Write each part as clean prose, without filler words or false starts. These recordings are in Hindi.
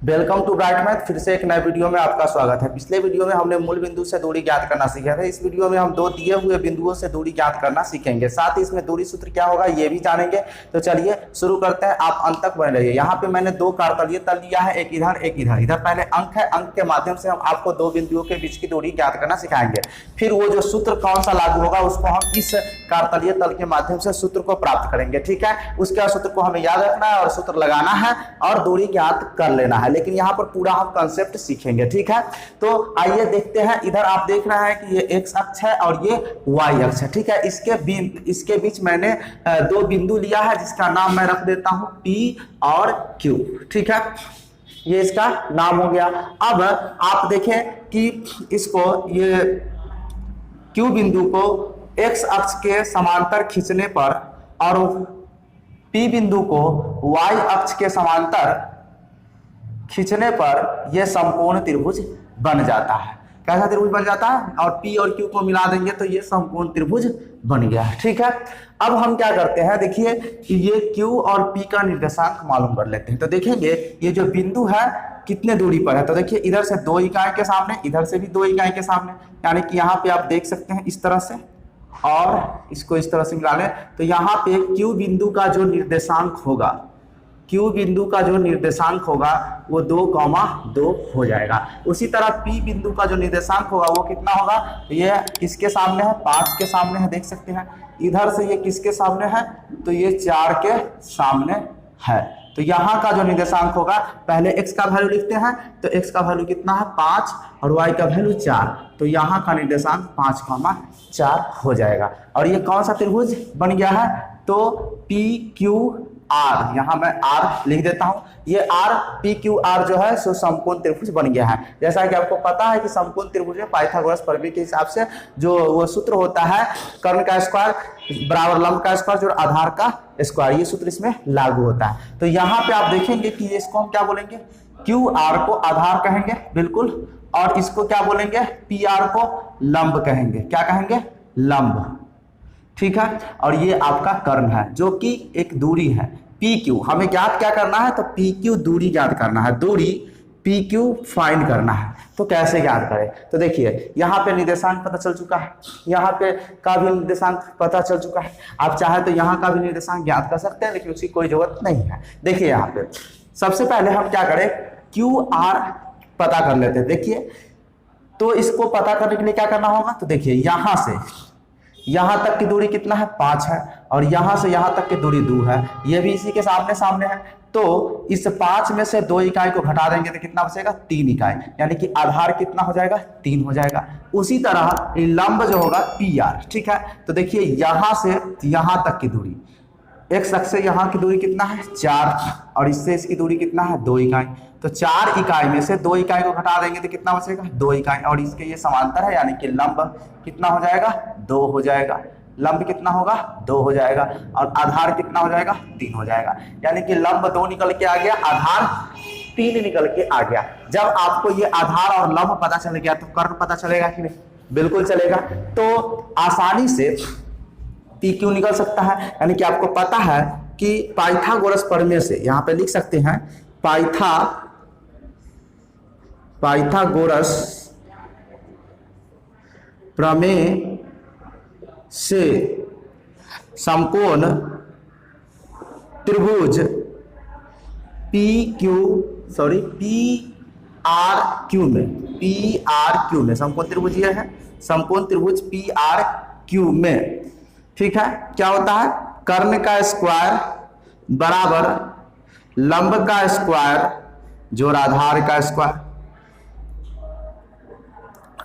Welcome to bright math. फिर से एक नए वीडियो में आपका स्वागत है। पिछले वीडियो में हमने मूल बिंदु से दूरी ज्ञात करना सीखा था। इस वीडियो में हम दो दिए हुए बिंदुओं से दूरी ज्ञात करना सीखेंगे, साथ ही इसमें दूरी सूत्र क्या होगा ये भी जानेंगे। तो चलिए शुरू करते हैं, आप अंत तक बने रहिए। यहाँ पे मैंने दो कारतलीय तल लिया है, एक इधर एक इधर। इधर पहले अंक है, अंक के माध्यम से हम आपको दो बिंदुओं के बीच की दूरी ज्ञात करना सिखाएंगे। फिर वो जो सूत्र कौन सा लागू होगा उसको हम इस कारतलीय तल के माध्यम से सूत्र को प्राप्त करेंगे, ठीक है। उसके सूत्र को हमें याद रखना है और सूत्र लगाना है और दूरी ज्ञात कर लेना है, लेकिन यहाँ पर पूरा हम कंसेप्ट सीखेंगे, ठीक है। तो आइए देखते हैं। इधर आप देख रहे हैं कि ये एक्स अक्ष है और ये वाई अक्ष है, ठीक है। इसके बीच मैंने दो बिंदु लिया है जिसका नाम मैं रख देता हूं पी और क्यू, ठीक है। ये इसका नाम हो गया। अब आप देखें कि इसको ये क्यू बिंदु को एक्स अक्ष के समांतर खींचने पर और पी बिंदु को वाई अक्ष के समांतर खींचने पर यह समकोण त्रिभुज बन जाता है। कैसा त्रिभुज बन जाता है? और P और Q को मिला देंगे तो ये समकोण त्रिभुज बन गया है, ठीक है। अब हम क्या करते हैं, देखिए कि ये Q और P का निर्देशांक मालूम कर लेते हैं। तो देखेंगे ये जो बिंदु है कितने दूरी पर है। तो देखिए इधर से 2 इकाई के सामने, इधर से भी 2 इकाई के सामने, यानी कि यहाँ पे आप देख सकते हैं इस तरह से और इसको इस तरह से मिला लें। तो यहाँ पे Q बिंदु का जो निर्देशांक होगा, Q बिंदु का जो निर्देशांक होगा वो 2,2 हो जाएगा। उसी तरह P बिंदु का जो निर्देशांक होगा वो कितना होगा, ये किसके सामने है, 5 के सामने है, देख सकते हैं। इधर से ये किसके सामने है, तो ये 4 के सामने है। तो यहाँ का जो निर्देशांक होगा, पहले x का वैल्यू लिखते हैं। तो x का वैल्यू कितना है, 5 और y का वैल्यू 4। तो यहाँ का निर्देशांक 5,4 हो जाएगा। और ये कौन सा त्रिभुज बन गया है, तो PQR, यहाँ मैं R लिख देता हूँ। ये PQR जो है सो समकोण त्रिभुज बन गया है। जैसा कि आपको पता है कि समकोण त्रिभुज में पाइथागोरस प्रमेय के हिसाब से जो वो सूत्र होता है, कर्ण का स्क्वायर बराबर लंब का स्क्वायर जो आधार का स्क्वायर, ये सूत्र इसमें लागू होता है। तो यहाँ पे आप देखेंगे कि इसको हम क्या बोलेंगे, QR को आधार कहेंगे, बिल्कुल। और इसको क्या बोलेंगे, PR को लंब कहेंगे। क्या कहेंगे, लंब, ठीक है। और ये आपका कर्ण है जो कि एक दूरी है PQ। हमें ज्ञात क्या करना है, तो PQ दूरी ज्ञात करना है, दूरी PQ फाइंड करना है। तो कैसे ज्ञात करें, तो देखिए यहाँ पे निर्देशांक पता चल चुका है, यहाँ पे का भी निर्देशांक पता चल चुका है। आप चाहे तो यहाँ का भी निर्देशांक ज्ञात कर सकते हैं, लेकिन उसकी कोई जरूरत नहीं है। देखिए यहाँ पे सबसे पहले हम क्या करें, QR पता कर लेते हैं। देखिए तो इसको पता करने के लिए क्या करना होगा, तो देखिए यहाँ से यहाँ तक की दूरी कितना है, 5 है। और यहाँ से यहाँ तक की दूरी 2 है, ये भी इसी के सामने सामने है। तो इस 5 में से 2 इकाई को घटा देंगे तो कितना बचेगा, 3 इकाई, यानी कि आधार कितना हो जाएगा, 3 हो जाएगा। उसी तरह लंब जो होगा PR, ठीक है। तो देखिए यहाँ से यहाँ तक की दूरी, एक्स अक्ष से यहाँ की दूरी कितना है, 4, और इससे इसकी दूरी कितना है, 2 इकाई। तो 4 इकाई में से 2 इकाई को घटा देंगे तो कितना बचेगा, 2 इकाई। और इसके ये समांतर है, यानी कि लंब कितना हो जाएगा, 2 हो जाएगा। लंब कितना होगा, 2 हो जाएगा। और आधार कितना हो जाएगा, 3 हो जाएगा। यानी कि लंब 2 निकल के आ गया, आधार 3 निकल के आ गया। जब आपको ये आधार और लंब पता चल गया तो कर्ण पता चलेगा कि नहीं, बिल्कुल चलेगा। तो आसानी से PQ निकल सकता है, यानी कि आपको पता है कि पाइथागोरस प्रमेय से, यहाँ पे लिख सकते हैं पाइथागोरस प्रमेय से समकोण त्रिभुज PRQ में समकोण त्रिभुज ये है, समकोण त्रिभुज PRQ में, ठीक है। क्या होता है, कर्ण का स्क्वायर बराबर लंब का स्क्वायर जोड़ आधार का स्क्वायर,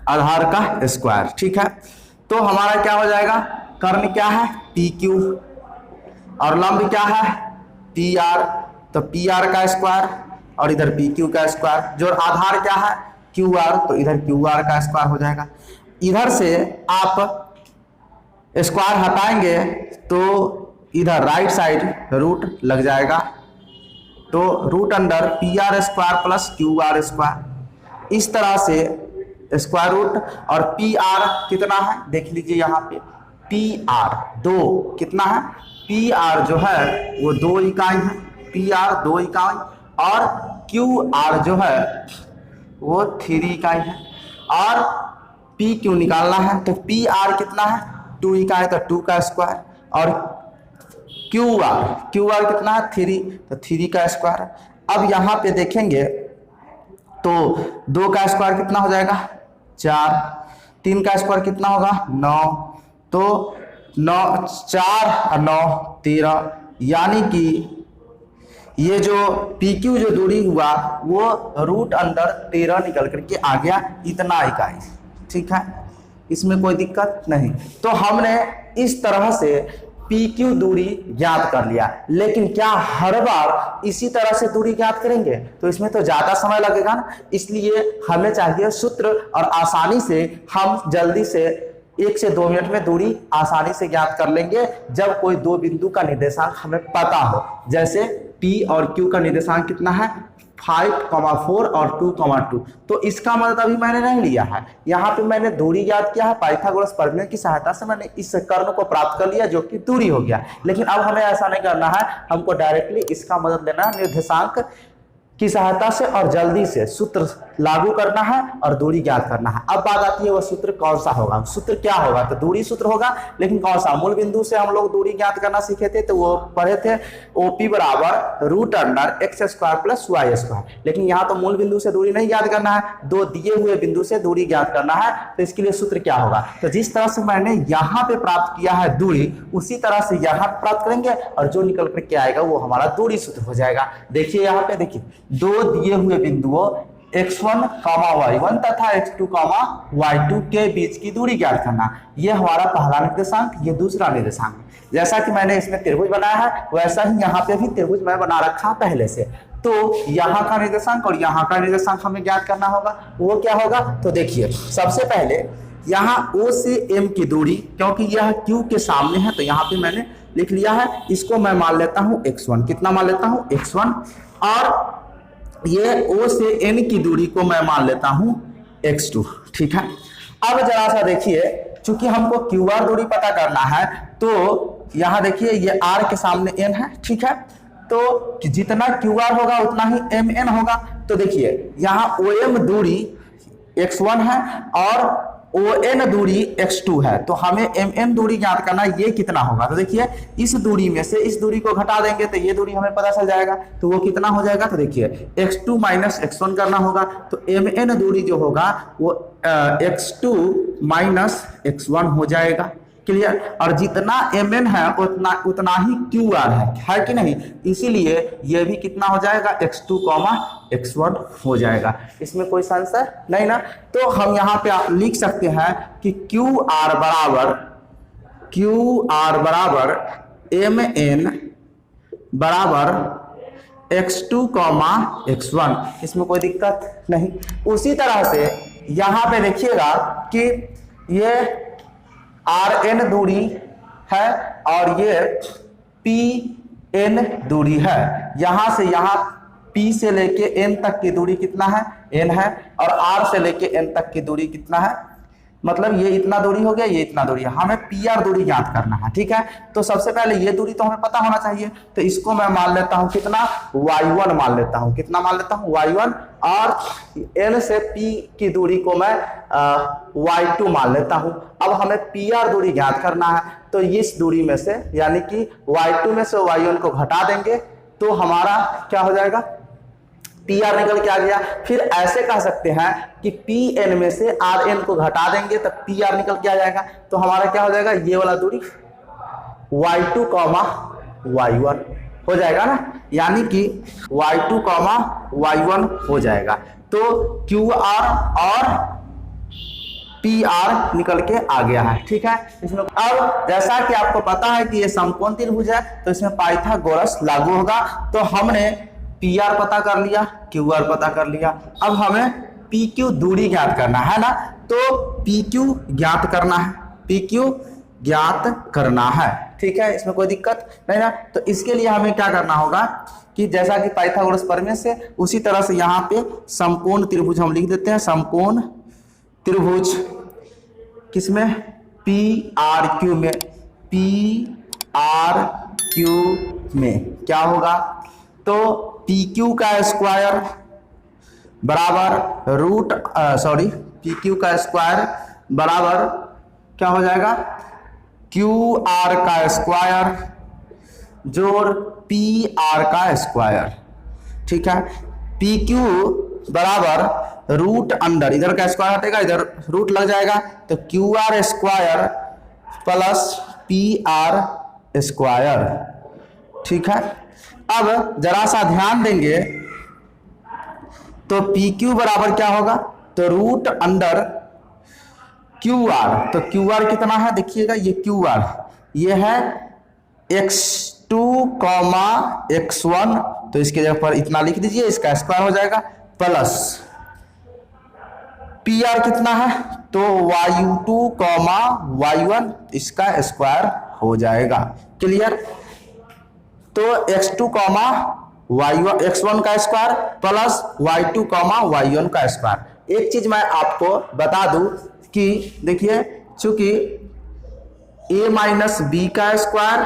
आधार का स्क्वायर, ठीक है। तो हमारा क्या हो जाएगा, कर्ण क्या है, PQ, और लंब क्या है, PR। तो PR का स्क्वायर और इधर PQ का स्क्वायर, जो आधार क्या है, QR, तो इधर QR का स्क्वायर हो जाएगा। इधर से आप स्क्वायर हटाएंगे तो इधर राइट साइड रूट लग जाएगा। तो root under PR square plus QR square, इस तरह से स्क्वायर रूट। और PR कितना है, देख लीजिए यहाँ पे PR 2 कितना है, PR जो है वो 2 इकाई है, PR 2 इकाई, और क्यू आर जो है वो 3 इकाई है और पी क्यू निकालना है तो पी आर कितना है 2 इकाई तो 2 का स्क्वायर और क्यू आर कितना है 3 तो 3 का स्क्वायर है। अब यहाँ पे देखेंगे तो 2 का स्क्वायर कितना हो जाएगा 4, 3 का स्क्वायर कितना होगा 9, तो 9 4 और 9 13, यानी कि ये जो पी क्यू जो दूरी हुआ वो रूट अंडर 13 निकल करके आ गया इतना इकाई। ठीक है, इसमें कोई दिक्कत नहीं। तो हमने इस तरह से पी क्यू दूरी ज्ञात कर लिया, लेकिन क्या हर बार इसी तरह से दूरी ज्ञात करेंगे तो इसमें तो ज्यादा समय लगेगा ना, इसलिए हमें चाहिए सूत्र और आसानी से हम जल्दी से 1 से 2 मिनट में दूरी आसानी से ज्ञात कर लेंगे जब कोई दो बिंदु का निर्देशांक हमें पता हो। जैसे P और Q का निर्देशांक कितना है 5,4 और 2,2, तो इसका मतलब अभी मैंने नहीं लिया है, यहाँ पे मैंने दूरी ज्ञात किया है पाइथागोरस प्रमेय की सहायता से मैंने इस कर्ण को प्राप्त कर लिया जो कि दूरी हो गया। लेकिन अब हमें ऐसा नहीं करना है, हमको डायरेक्टली इसका मदद लेना है निर्देशांक की सहायता से और जल्दी से सूत्र लागू करना है और दूरी ज्ञात करना है। अब बात आती है वह सूत्र कौन सा होगा, सूत्र क्या होगा, तो दूरी सूत्र होगा, लेकिन कौन सा। मूल बिंदु से हम लोग दूरी ज्ञात करना सीखे थे तो वो पढ़े थे OP बराबर root under x square plus y square. लेकिन यहाँ तो मूल बिंदु से दूरी नहीं ज्ञात करना है, दो दिए हुए बिंदु से दूरी ज्ञात करना है। तो इसके लिए सूत्र क्या होगा, तो जिस तरह से मैंने यहाँ पे प्राप्त किया है दूरी उसी तरह से यहाँ प्राप्त करेंगे और जो निकल करके आएगा वो हमारा दूरी सूत्र हो जाएगा। देखिए यहाँ पे देखिए दो दिए हुए बिंदुओं x1, y1 तथा x2, y2 के बीच की दूरी ज्ञात करना। यह हमारा पहला निर्देशांक, ये दूसरा निर्देशांक। जैसा कि मैंने इसमें त्रिभुज बनाया है वैसा ही यहाँ पे भी त्रिभुज मैं बना रखा पहले से। तो यहाँ का निर्देशांक और यहाँ का निर्देशांक हमें ज्ञात करना होगा, वो क्या होगा। तो देखिए सबसे पहले यहाँ O से M की दूरी, क्योंकि यह Q के सामने है तो यहाँ पे मैंने लिख लिया है, इसको मैं मान लेता हूँ x1। कितना मान लेता हूँ x1, और ये O से N की दूरी को मैं मान लेता हूं x2। ठीक है, अब जरा सा देखिए, चूंकि हमको QR दूरी पता करना है तो यहां देखिए ये R के सामने N है। ठीक है, तो जितना QR होगा उतना ही MN होगा। तो देखिए यहां OM दूरी x1 है और ON दूरी x2 है, तो हमें MN दूरी ज्ञात करना ये कितना होगा। तो देखिए इस दूरी में से इस दूरी को घटा देंगे तो ये दूरी हमें पता चल जाएगा, तो वो कितना हो जाएगा। तो देखिए x2 माइनस x1 करना होगा, तो MN दूरी जो होगा वो x2 माइनस x1 हो जाएगा। क्लियर, और जितना MN है उतना ही QR है कि नहीं, इसीलिए ये भी कितना हो जाएगा x2, x1 हो जाएगा। इसमें कोई संशय नहीं ना। तो हम यहाँ पे लिख सकते हैं कि QR बराबर MN बराबर x2, x1, इसमें कोई दिक्कत नहीं। उसी तरह से यहाँ पे देखिएगा कि ये RN दूरी है और ये PN दूरी है। यहां से यहां P से लेके N तक की दूरी कितना है, N है, और R से लेके N तक की दूरी कितना है, मतलब ये इतना दूरी हो गया, ये इतना दूरी है। हमें PR दूरी ज्ञात करना है। ठीक है, तो सबसे पहले ये दूरी तो हमें पता होना चाहिए, तो इसको मैं मान लेता हूं कितना, y1 मान लेता हूं। कितना मान लेता हूं, y1, और N से P की दूरी को मैं y2 मान लेता हूं। अब हमें PR दूरी ज्ञात करना है, तो इस दूरी में से यानी कि y2 में से y1 को घटा देंगे तो हमारा क्या हो जाएगा, PR निकल के आ गया। फिर ऐसे कह सकते हैं कि PN में से RN को घटा देंगे तो PR निकल के आ जाएगा, तो हमारा क्या हो जाएगा, ये वाला दूरी y2, y1 हो जाएगा ना, यानी कि y2, y1 हो जाएगा। तो QR और PR निकल के आ गया है। ठीक है, इसमें अब जैसा कि आपको पता है कि ये समकोण त्रिभुज है तो इसमें पाइथागोरस लागू होगा। तो हमने PR पता कर लिया, QR पता कर लिया, अब हमें PQ दूरी ज्ञात करना है ना, तो PQ ज्ञात करना है, PQ ज्ञात करना है। ठीक है, इसमें कोई दिक्कत नहीं ना। तो इसके लिए हमें क्या करना होगा कि जैसा कि पाइथागोरस प्रमेय से उसी तरह से यहाँ पे समकोण त्रिभुज हम लिख देते हैं। समकोण त्रिभुज किसमें, PRQ में, PRQ में क्या होगा, तो PQ का स्क्वायर बराबर रूट पी क्यू का स्क्वायर बराबर क्या हो जाएगा, क्यू आर का स्क्वायर जोड़ पी आर का स्क्वायर। ठीक है, पी क्यू बराबर रूट अंडर, इधर का स्क्वायर हटेगा, इधर रूट लग जाएगा, तो Q R square plus P R square. ठीक है, अब जरा सा ध्यान देंगे तो पी क्यू बराबर क्या होगा, तो रूट अंडर क्यू आर, तो क्यू आर कितना है देखिएगा, ये क्यू आर ये है x2 x1, तो इसके जगह पर इतना लिख दीजिए, इसका स्क्वायर हो जाएगा, प्लस पी आर कितना है, तो y2 y1, इसका स्क्वायर हो जाएगा। क्लियर, तो x2 y1 x1 का स्क्वायर प्लस y2 y1 का स्क्वायर। एक चीज मैं आपको बता दूं कि देखिए, चूंकि a माइनस बी का स्क्वायर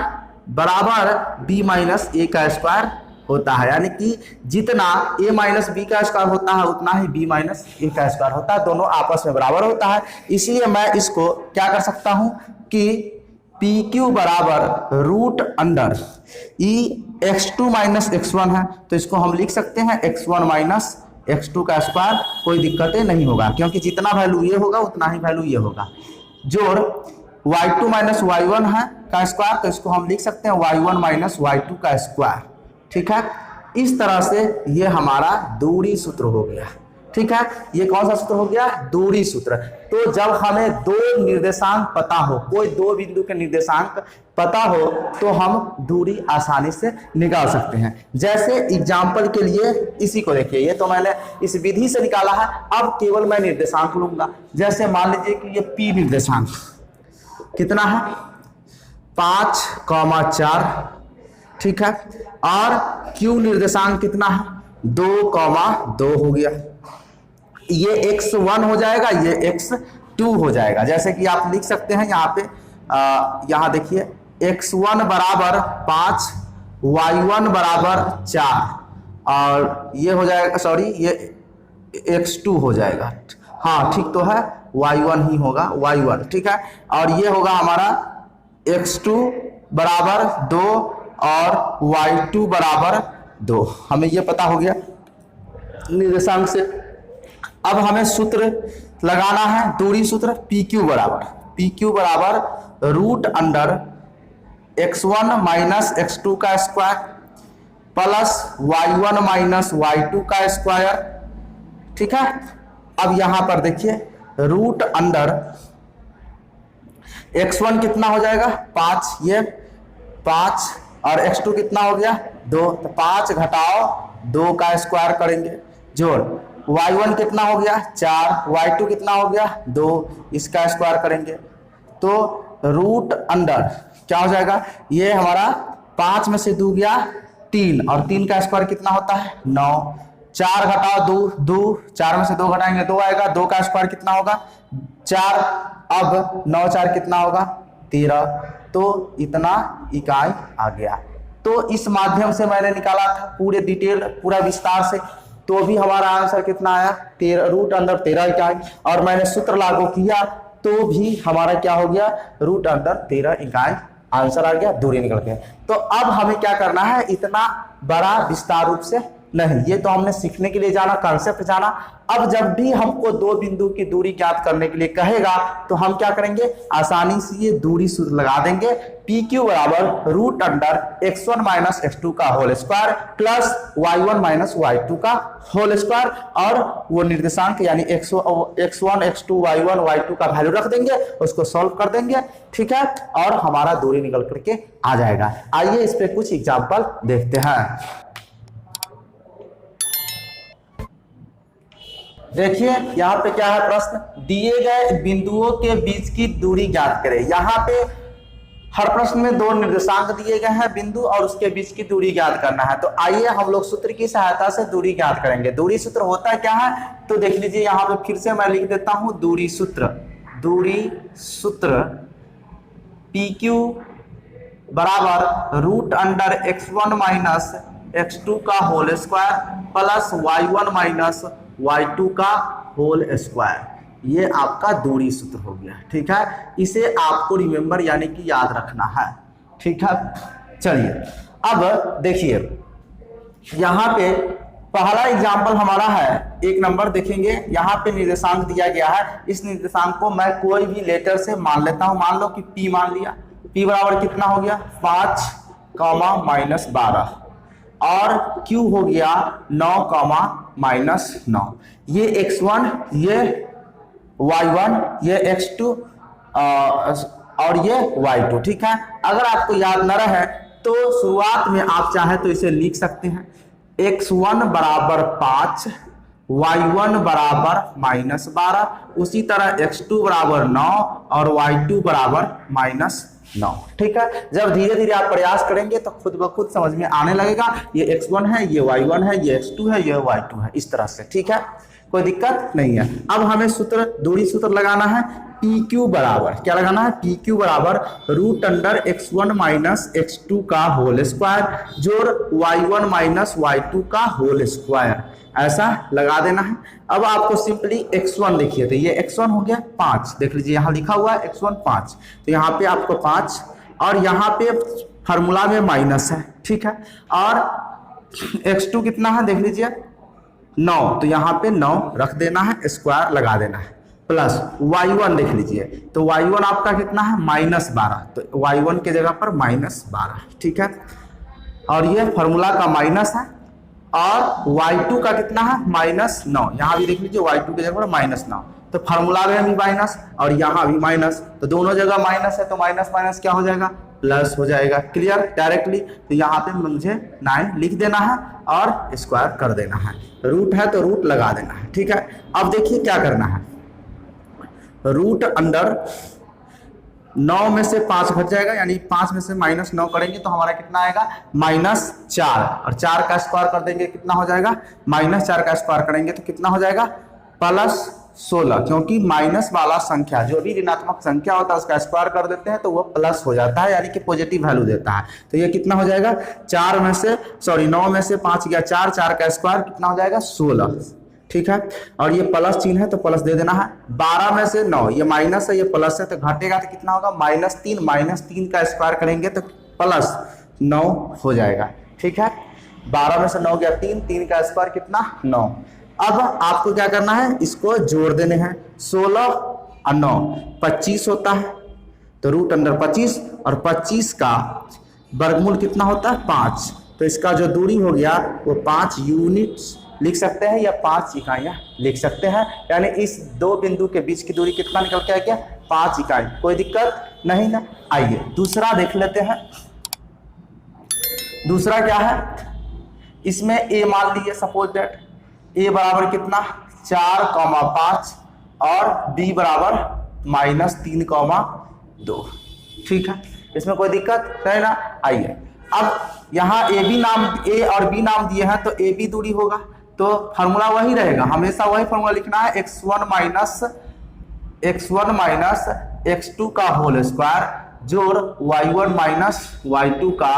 बराबर b माइनस ए का स्क्वायर होता है, यानी कि जितना a माइनस बी का स्क्वायर होता है उतना ही b माइनस ए का स्क्वायर होता है, दोनों आपस में बराबर होता है। इसलिए मैं इसको क्या कर सकता हूं कि पी क्यू बराबर रूट अंडर ई x2 माइनस x1 है, तो इसको हम लिख सकते हैं x1 माइनस x2 का स्क्वायर, कोई दिक्कतें नहीं होगा, क्योंकि जितना वैल्यू ये होगा उतना ही वैल्यू ये होगा, जोड़ y2 माइनस y1 है का स्क्वायर, तो इसको हम लिख सकते हैं y1 माइनस y2 का स्क्वायर। ठीक है, इस तरह से ये हमारा दूरी सूत्र हो गया। ठीक है, ये कौन सा सूत्र हो गया, दूरी सूत्र। तो जब हमें दो निर्देशांक पता हो, कोई दो बिंदु के निर्देशांक पता हो, तो हम दूरी आसानी से निकाल सकते हैं। जैसे एग्जाम्पल के लिए इसी को देखिए, ये तो मैंने इस विधि से निकाला है, अब केवल मैं निर्देशांक लूंगा। जैसे मान लीजिए कि ये पी निर्देशांक कितना है, 5,4, ठीक है, और क्यू निर्देशांक कितना है, 2,2 हो गया। ये x1 हो जाएगा, ये x2 हो जाएगा। जैसे कि आप लिख सकते हैं यहाँ पे, यहाँ देखिए x1 बराबर 5, y1 बराबर 4, और ये हो जाएगा, सॉरी ये x2 हो जाएगा। हाँ ठीक तो है, y1 ही होगा, y1। ठीक है, और ये होगा हमारा x2 बराबर 2 और y2 बराबर 2। हमें ये पता हो गया निर्देशांक से। अब हमें सूत्र लगाना है, दूरी सूत्र PQ बराबर root under x1 minus x2 का square plus y1 minus y2 का स्क्वायर। ठीक है, अब यहां पर देखिए रूट अंडर x1 कितना हो जाएगा, 5, ये 5, और x2 कितना हो गया, 2, तो 5 घटाओ 2 का स्क्वायर करेंगे, जोड़ y1 कितना हो गया, 4, y2 कितना हो गया, 2, इसका स्क्वायर करेंगे, तो रूट अंडर क्या हो जाएगा, ये हमारा 5 में से 2 गया 3, और 3 का स्क्वायर कितना होता है, 9, 4 घटाओ 2, 4 में से 2 घटाएंगे 2 आएगा, 2 का स्क्वायर कितना होगा, 4, अब 9 4 कितना होगा, 13, तो इतना इकाई आ गया। तो इस माध्यम से मैंने निकाला था पूरे डिटेल, पूरा विस्तार से, तो भी हमारा आंसर कितना आया, 13, रूट अंडर 13 इकाई। और मैंने सूत्र लागू किया तो भी हमारा क्या हो गया, रूट अंडर 13 इकाई आंसर आ गया, दूरी निकल गया। तो अब हमें क्या करना है, इतना बड़ा विस्तार रूप से नहीं, ये तो हमने सीखने के लिए जाना, कंसेप्ट जाना। अब जब भी हमको दो बिंदु की दूरी ज्ञात करने के लिए कहेगा तो हम क्या करेंगे, आसानी से ये दूरी सूत्र लगा देंगे, PQ बराबर root under x1 minus x2 का whole square plus y1 minus y2 का होल स्क्वायर, और वो निर्देशांक यानी x1 x2 y1 y2 का वैल्यू रख देंगे, उसको सॉल्व कर देंगे। ठीक है, और हमारा दूरी निकल करके आ जाएगा। आइए इस पे कुछ एग्जाम्पल देखते हैं। देखिए यहाँ पे क्या है प्रश्न, दिए गए बिंदुओं के बीच की दूरी ज्ञात करें। यहाँ पे हर प्रश्न में दो निर्देशांक दिए गए हैं बिंदु, और उसके बीच की दूरी ज्ञात करना है। तो आइए हम लोग सूत्र की सहायता से दूरी ज्ञात करेंगे। दूरी सूत्र होता क्या है, तो देख लीजिए यहाँ पे फिर से मैं लिख देता हूं दूरी सूत्र। दूरी सूत्र PQ बराबर root under x1 minus x2 का whole square plus y1 minus y2 का होल स्क्वायर। ये आपका दूरी सूत्र हो गया, ठीक है। इसे आपको रिमेंबर यानी कि याद रखना है, ठीक है। चलिए अब देखिए यहाँ पे पहला एग्जाम्पल हमारा है, एक नंबर देखेंगे। यहाँ पे निर्देशांक दिया गया है, इस निर्देशांक को मैं कोई भी लेटर से मान लेता हूं। मान लो कि p मान लिया, p बराबर कितना हो गया 5, -12 और q हो गया 9, -9। ये x1, ये y1, ये x2 और ये y2, ठीक है। अगर आपको याद न रहे तो शुरुआत में आप चाहे तो इसे लिख सकते हैं, x1 बराबर 5, y1 बराबर -12, उसी तरह x2 बराबर 9 और y2 बराबर -9, ठीक है। जब धीरे धीरे आप प्रयास करेंगे तो खुद ब खुद समझ में आने लगेगा। ये x1 है, ये y1 है, ये x2 है, ये y2 है, इस तरह से, ठीक है, कोई दिक्कत नहीं है। अब हमें सूत्र, दूरी सूत्र लगाना है। PQ बराबर क्या लगाना है, PQ बराबर √x1 - x2 का होल स्क्वायर जोड़ y1 - y2 का होल स्क्वायर, ऐसा लगा देना है। अब आपको सिंपली x1 देखिए, तो ये x1 हो गया 5, देख लीजिए यहाँ लिखा हुआ है x1 5, तो यहाँ पे आपको 5 और यहाँ पे फार्मूला में माइनस है, ठीक है। और x2 कितना है देख लीजिए 9, तो यहाँ पे 9 रख देना है, स्क्वायर लगा देना है, प्लस y1 देख लीजिए, तो y1 आपका कितना है -12, तो y1 के जगह पर -12, ठीक है। और ये फार्मूला का माइनस है और y2 का कितना है -9, यहाँ भी देख लीजिए y2 के जगह पर -9, तो फार्मूला में भी माइनस और यहाँ भी माइनस, तो दोनों जगह माइनस है, तो माइनस माइनस क्या हो जाएगा, प्लस हो जाएगा। क्लियर डायरेक्टली, तो यहाँ पे मुझे 9 लिख देना है और स्क्वायर कर देना है, रूट है तो रूट लगा देना है, ठीक है। अब देखिए क्या करना है, रूट अंडर 9 में से 5 घट जाएगा, यानी 5 में से -9 करेंगे तो हमारा कितना आएगा -4, और 4 का स्क्वायर कर देंगे कितना हो जाएगा, -4 का स्क्वायर करेंगे तो कितना हो जाएगा +16, क्योंकि माइनस वाला संख्या जो भी ऋणात्मक संख्या होता है उसका स्क्वायर कर देते हैं तो वो प्लस हो जाता है, यानी कि पॉजिटिव वैल्यू देता है। तो ये कितना हो जाएगा 9 में से 5 गया 4, 4 का स्क्वायर कितना हो जाएगा 16, ठीक है। और ये प्लस चिन्ह है तो प्लस दे देना है। 12 में से 9, ये माइनस है ये प्लस है, तो घटेगा तो कितना होगा -3 का स्क्वायर करेंगे तो +9 हो जाएगा, ठीक है। 12 में से 9 गया 3 का स्क्वायर कितना 9। अब आपको क्या करना है, इसको जोड़ देने हैं, 16 और 9 25 होता है, तो रूट अंडर 25 और 25 का वर्गमूल कितना होता है 5, तो इसका जो दूरी हो गया वो 5 यूनिट्स लिख सकते हैं या 5 इकाइयां लिख सकते हैं, यानी इस दो बिंदु के बीच की दूरी कितना निकल के आ गया 5 इकाई। कोई दिक्कत नहीं ना। आइए दूसरा देख लेते हैं। दूसरा क्या है, इसमें a मान लीजिए, सपोज दैट a बराबर कितना 4,5 और b बराबर -3,2, ठीक है। इसमें कोई दिक्कत नहीं ना। आइए अब यहाँ a और b नाम दिए हैं तो ab दूरी होगा, तो फार्मूला वही रहेगा, हमेशा वही फार्मूला लिखना है, x1 माइनस x2 का होल स्क्वायर जोड़ y1 - y2 का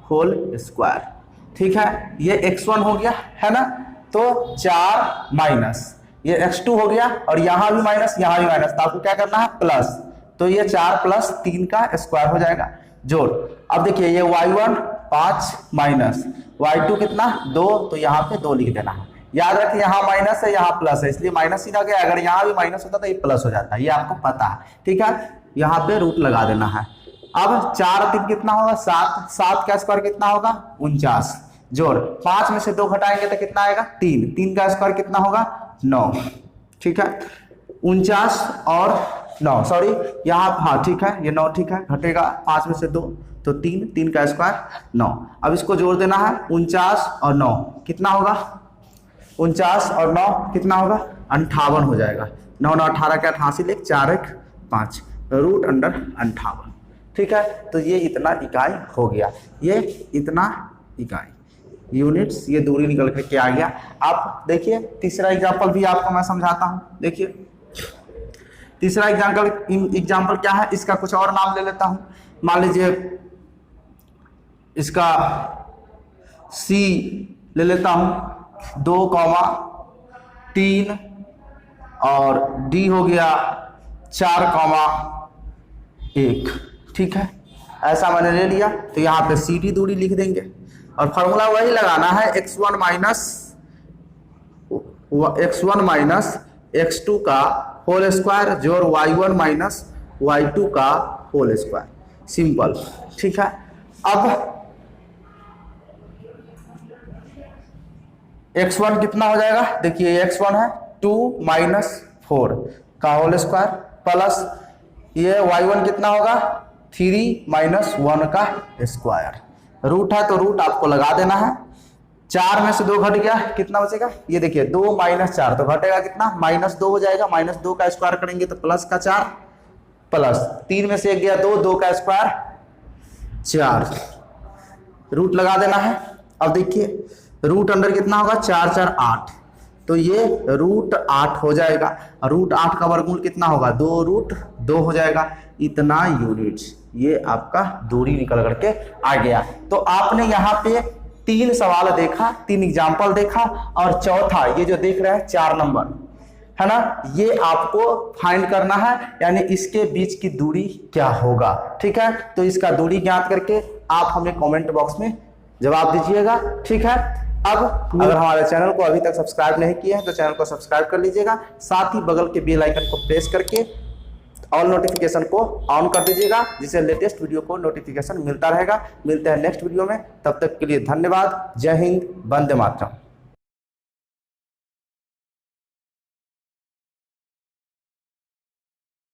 होल स्क्वायर, ठीक है। ये x1 हो गया है ना, तो 4 माइनस ये x2 हो गया और यहाँ भी माइनस यहाँ भी माइनस, तो आपको क्या करना है प्लस, तो ये 4 + 3 का स्क्वायर हो जाएगा जोड़। अब देखिए ये y1 5 माइनस y2 कितना 2, तो यहाँ पे 2 लिख देना है। याद रखिए यहाँ माइनस है यहाँ प्लस है, इसलिए माइनस ही रह गया, अगर यहाँ भी माइनस होता तो ये प्लस हो जाता है, ये आपको पता है, ठीक है। यहाँ पे रूट लगा देना है। अब 4 3 कितना होगा 7, 7 का स्क्वायर कितना होगा 49 जोड़ 5 में से 2 घटाएंगे तो कितना आएगा 3 का स्क्वायर कितना होगा 9, ठीक है। 49 और 9, सॉरी यहाँ, हाँ ठीक है, ये 9 ठीक है, घटेगा 5 में से 2 तो 3 का स्क्वायर 9। अब इसको जोड़ देना है, 49 और 9 कितना होगा 49 और 9 कितना होगा 58 हो जाएगा। 9 9 18 के 88 लिख 4 1 5 रूट अंडर 58, ठीक है। तो ये इतना इकाई हो गया, ये इतना इकाई यूनिट्स, ये दूरी निकल के आ गया। आप देखिए तीसरा एग्जाम्पल भी आपको मैं समझाता हूँ। देखिए तीसरा एग्जाम्पल क्या है, इसका कुछ और नाम ले लेता हूँ। मान लीजिए इसका C ले लेता हूँ 2, 3 और डी हो गया 4,1। ठीक है, ऐसा मैंने ले लिया। तो यहाँ पे सी डी दूरी लिख देंगे और फॉर्मूला वही लगाना है, x1 माइनस x2 का होल स्क्वायर जोड़ y1 माइनस y2 का होल स्क्वायर, सिंपल। ठीक है, अब x1 कितना हो जाएगा, देखिए x1 है 2 माइनस 4 का होल स्क्वायर प्लस ये y1 कितना होगा 3 माइनस 1 का स्क्वायर। रूट है तो रूट आपको लगा देना है। 4 में से 2 घट गया, कितना बचेगा, ये देखिए 2 माइनस 4 तो घटेगा कितना, -2 हो जाएगा। -2 का स्क्वायर करेंगे तो प्लस का 4 प्लस 3 में से 1 गया 2, 2 का स्क्वायर 4, रूट लगा देना है। अब देखिए रूट अंडर कितना होगा 4 4 8, तो ये √8 हो जाएगा। √8 का वर्गमूल कितना होगा 2√2 हो जाएगा। इतना यूनिट्स, ये आपका दूरी निकल करके आ गया। तो आपने यहाँ पे 3 सवाल देखा, 3 एग्जाम्पल देखा और चौथा ये जो देख रहे हैं 4 नंबर है ना, ये आपको फाइंड करना है, यानी इसके बीच की दूरी क्या होगा। ठीक है, तो इसका दूरी ज्ञात करके आप हमें कमेंट बॉक्स में जवाब दीजिएगा। ठीक है, अब अगर हमारे चैनल को अभी तक सब्सक्राइब नहीं किए हैं तो चैनल को सब्सक्राइब कर लीजिएगा, साथ ही बगल के बेल आइकन को प्रेस करके ऑल नोटिफिकेशन को ऑन कर दीजिएगा, जिससे लेटेस्ट वीडियो को नोटिफिकेशन मिलता रहेगा। मिलते हैं नेक्स्ट वीडियो में, तब तक के लिए धन्यवाद। जय हिंद, वंदे मातरम।